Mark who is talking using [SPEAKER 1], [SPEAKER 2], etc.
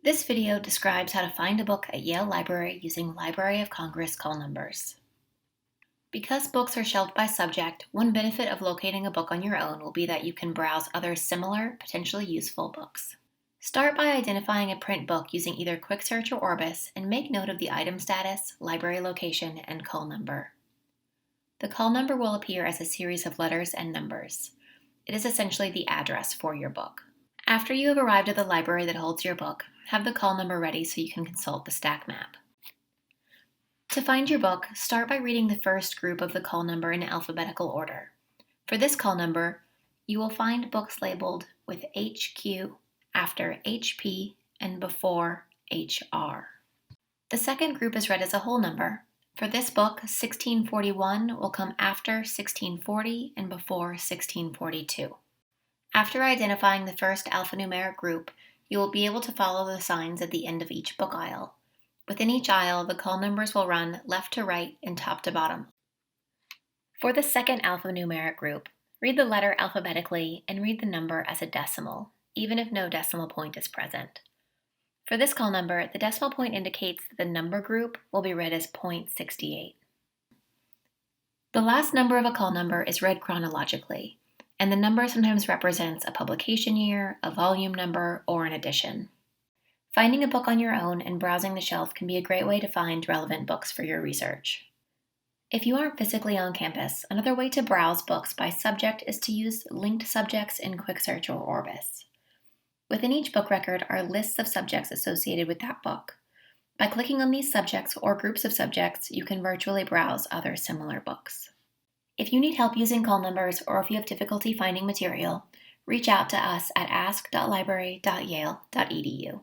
[SPEAKER 1] This video describes how to find a book at Yale Library using Library of Congress call numbers. Because books are shelved by subject, one benefit of locating a book on your own will be that you can browse other similar, potentially useful books. Start by identifying a print book using either Quick Search or Orbis and make note of the item status, library location, and call number. The call number will appear as a series of letters and numbers. It is essentially the address for your book. After you have arrived at the library that holds your book, have the call number ready so you can consult the stack map. To find your book, start by reading the first group of the call number in alphabetical order. For this call number, you will find books labeled with HQ after HP and before HR. The second group is read as a whole number. For this book, 1641 will come after 1640 and before 1642. After identifying the first alphanumeric group, you will be able to follow the signs at the end of each book aisle. Within each aisle, the call numbers will run left to right and top to bottom. For the second alphanumeric group, read the letter alphabetically and read the number as a decimal, even if no decimal point is present. For this call number, the decimal point indicates that the number group will be read as .68. The last number of a call number is read chronologically, and the number sometimes represents a publication year, a volume number, or an edition. Finding a book on your own and browsing the shelf can be a great way to find relevant books for your research. If you aren't physically on campus, another way to browse books by subject is to use linked subjects in Quick Search or Orbis. Within each book record are lists of subjects associated with that book. By clicking on these subjects or groups of subjects, you can virtually browse other similar books. If you need help using call numbers or if you have difficulty finding material, reach out to us at ask.library.yale.edu.